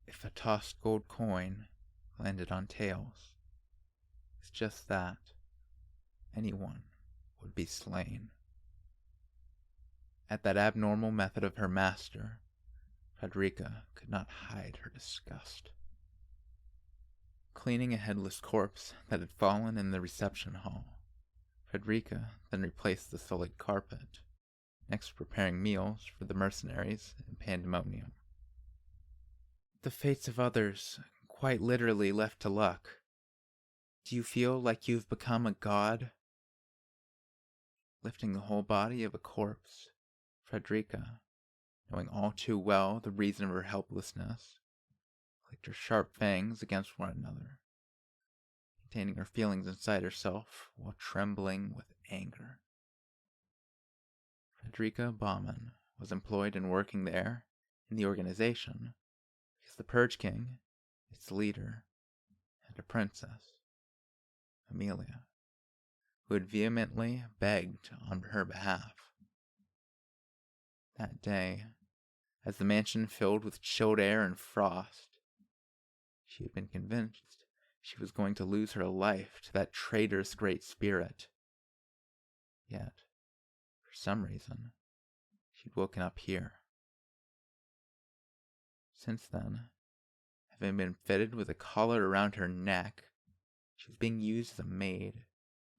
If a tossed gold coin landed on tails, it's just that. Anyone would be slain. At that abnormal method of her master, Frederica could not hide her disgust. Cleaning a headless corpse that had fallen in the reception hall, Frederica then replaced the sullied carpet, next preparing meals for the mercenaries in Pandemonium. The fates of others, quite literally left to luck. Do you feel like you've become a god? Lifting the whole body of a corpse, Frederica, knowing all too well the reason of her helplessness, clicked her sharp fangs against one another, containing her feelings inside herself while trembling with anger. Frederica Baumann was employed and working there in the organization because the Purge King, its leader, had a princess, Amelia, who had vehemently begged on her behalf. That day, as the mansion filled with chilled air and frost, she had been convinced she was going to lose her life to that traitorous great spirit. Yet, for some reason, she'd woken up here. Since then, having been fitted with a collar around her neck, she was being used as a maid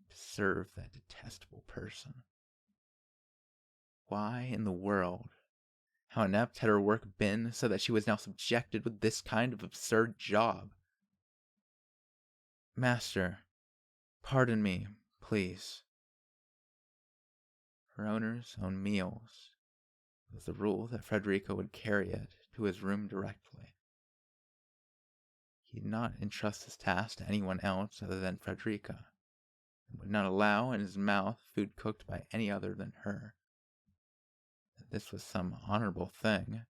to serve that detestable person. Why in the world? How inept had her work been so that she was now subjected with this kind of absurd job? Master, pardon me, please. Her owner's own meals. It was the rule that Frederica would carry it to his room directly. He did not entrust this task to anyone else other than Frederica, and would not allow in his mouth food cooked by any other than her. That this was some honorable thing,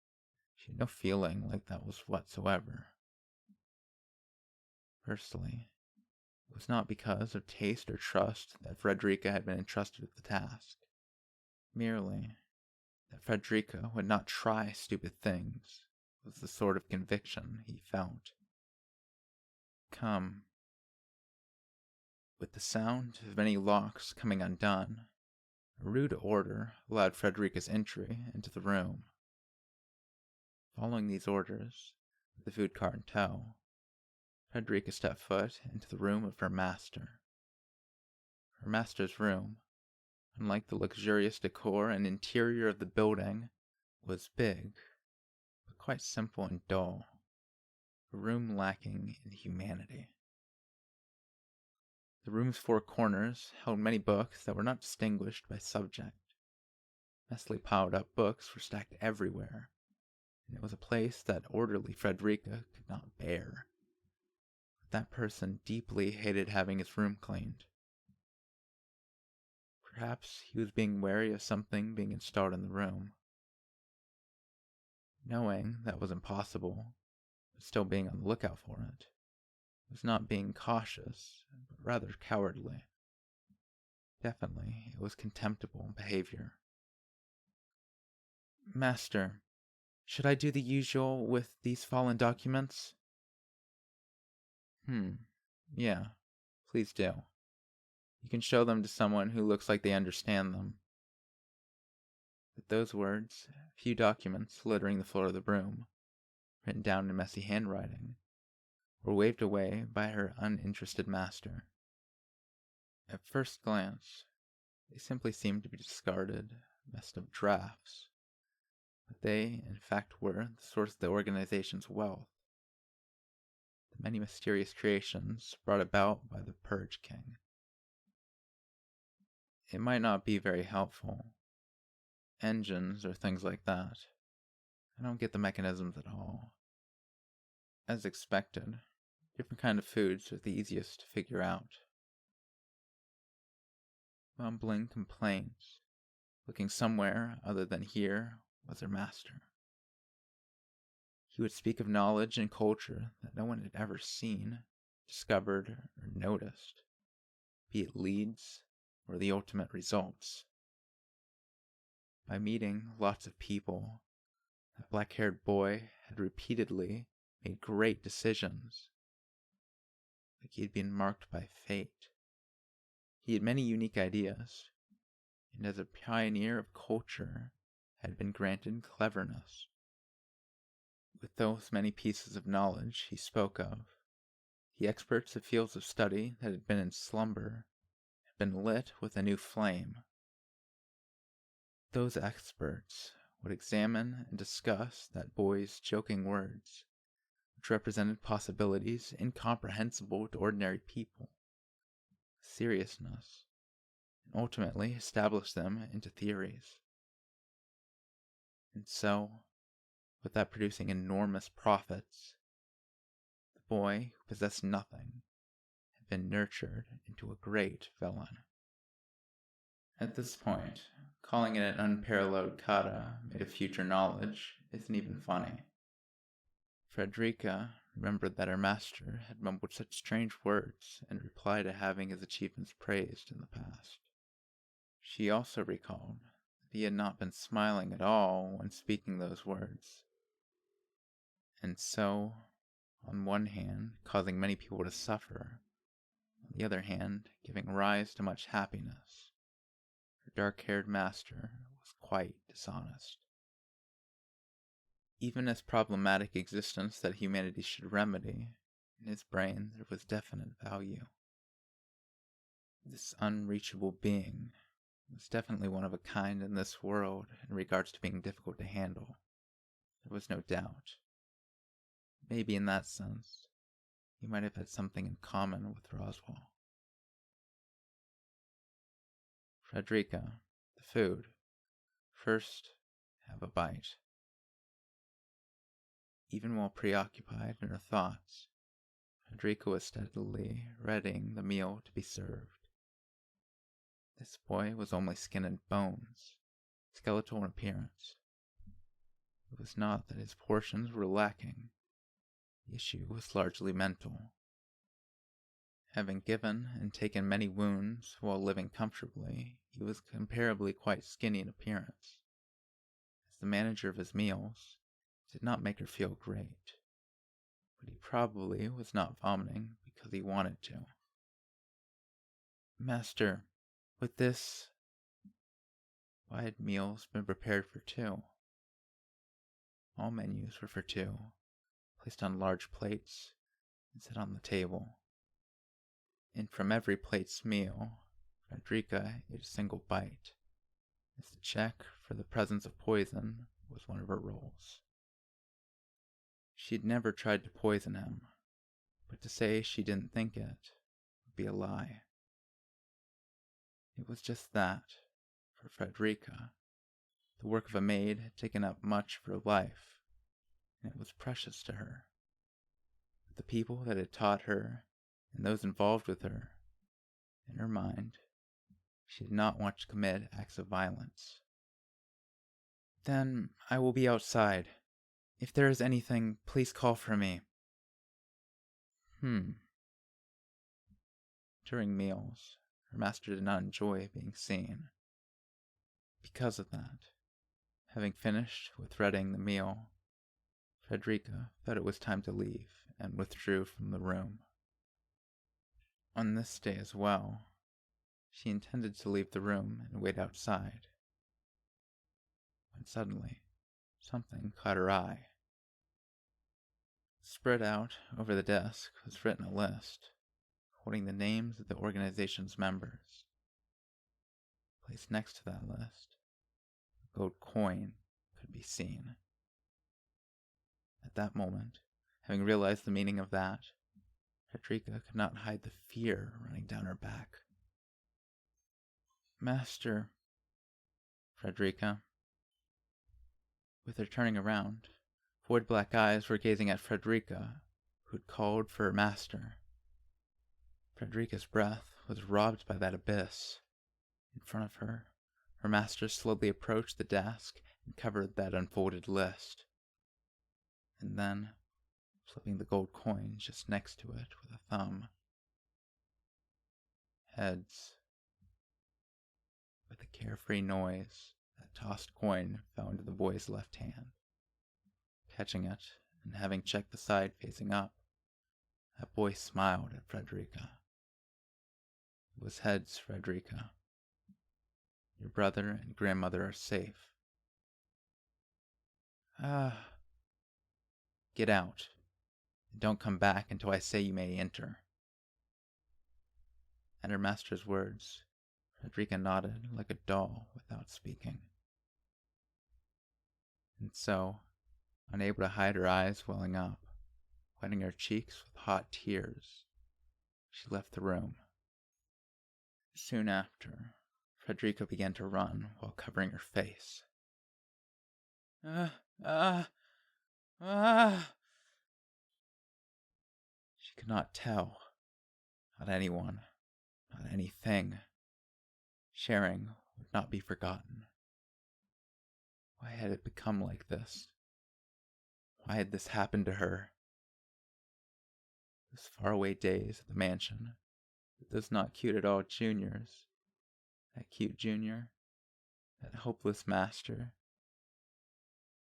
she had no feeling like that was whatsoever. Firstly, it was not because of taste or trust that Frederica had been entrusted with the task. Merely that Frederica would not try stupid things was the sort of conviction he felt. Come. With the sound of many locks coming undone, a rude order allowed Frederica's entry into the room. Following these orders, with the food cart in tow, Frederica stepped foot into the room of her master. Her master's room, unlike the luxurious decor and interior of the building, was big, but quite simple and dull, a room lacking in humanity. The room's four corners held many books that were not distinguished by subject. Messily piled up books were stacked everywhere, and it was a place that orderly Frederica could not bear. That person deeply hated having his room cleaned. Perhaps he was being wary of something being installed in the room. Knowing that was impossible, but still being on the lookout for it, was not being cautious, but rather cowardly. Definitely, it was contemptible behavior. Master, should I do the usual with these fallen documents? Yeah, please do. You can show them to someone who looks like they understand them. With those words, a few documents littering the floor of the room, written down in messy handwriting, were waved away by her uninterested master. At first glance, they simply seemed to be discarded, messed up drafts, but they, in fact, were the source of the organization's wealth. The many mysterious creations brought about by the Purge King. It might not be very helpful. Engines or things like that. I don't get the mechanisms at all. As expected, different kind of foods are the easiest to figure out. Mumbling complaints, looking somewhere other than here, was her master. He would speak of knowledge and culture that no one had ever seen, discovered, or noticed, be it leads or the ultimate results. By meeting lots of people, that black-haired boy had repeatedly made great decisions, like he had been marked by fate. He had many unique ideas, and as a pioneer of culture, had been granted cleverness. With those many pieces of knowledge he spoke of, the experts of fields of study that had been in slumber had been lit with a new flame. Those experts would examine and discuss that boy's joking words, which represented possibilities incomprehensible to ordinary people, seriousness, and ultimately establish them into theories. And so, with that producing enormous profits, the boy who possessed nothing had been nurtured into a great villain. At this point, calling it an unparalleled kata made of future knowledge isn't even funny. Frederica remembered that her master had mumbled such strange words in reply to having his achievements praised in the past. She also recalled that he had not been smiling at all when speaking those words, and so, on one hand, causing many people to suffer, on the other hand, giving rise to much happiness. Her dark-haired master was quite dishonest. Even as problematic existence that humanity should remedy, in his brain there was definite value. This unreachable being was definitely one of a kind in this world in regards to being difficult to handle. There was no doubt. Maybe in that sense, he might have had something in common with Roswell. Frederica, the food. First, have a bite. Even while preoccupied in her thoughts, Frederica was steadily readying the meal to be served. This boy was only skin and bones, skeletal in appearance. It was not that his portions were lacking. The issue was largely mental. Having given and taken many wounds while living comfortably, he was comparably quite skinny in appearance. As the manager of his meals, it did not make her feel great, but he probably was not vomiting because he wanted to. Master, with this, why had meals been prepared for two? All menus were for two, placed on large plates and set on the table. And from every plate's meal, Frederica ate a single bite, as the check for the presence of poison was one of her roles. She had never tried to poison him, but to say she didn't think it would be a lie. It was just that, for Frederica, the work of a maid had taken up much of her life, and it was precious to her. But the people that had taught her, and those involved with her, in her mind, she did not want to commit acts of violence. Then I will be outside. If there is anything, please call for me. During meals, her master did not enjoy being seen. Because of that, having finished with readying the meal, Frederica thought it was time to leave and withdrew from the room. On this day as well, she intended to leave the room and wait outside, when suddenly something caught her eye. Spread out over the desk was written a list, holding the names of the organization's members. Placed next to that list, a gold coin could be seen. At that moment, having realized the meaning of that, Frederica could not hide the fear running down her back. Master, Frederica. With her turning around, void black eyes were gazing at Frederica, who had called for her master. Frederica's breath was robbed by that abyss. In front of her, her master slowly approached the desk and covered that unfolded list. And then, slipping the gold coin just next to it with a thumb. Heads. With a carefree noise, that tossed coin fell into the boy's left hand, catching it and having checked the side facing up, that boy smiled at Frederica. It was heads, Frederica. Your brother and grandmother are safe. Get out, and don't come back until I say you may enter. At her master's words, Frederica nodded like a doll without speaking. And so, unable to hide her eyes welling up, wetting her cheeks with hot tears, she left the room. Soon after, Frederica began to run while covering her face. She could not tell, not anyone, not anything. Sharing would not be forgotten. Why had it become like this? Why had this happened to her? Those faraway days at the mansion, with those not cute at all juniors, that cute junior, that hopeless master.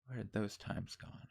Where had those times gone?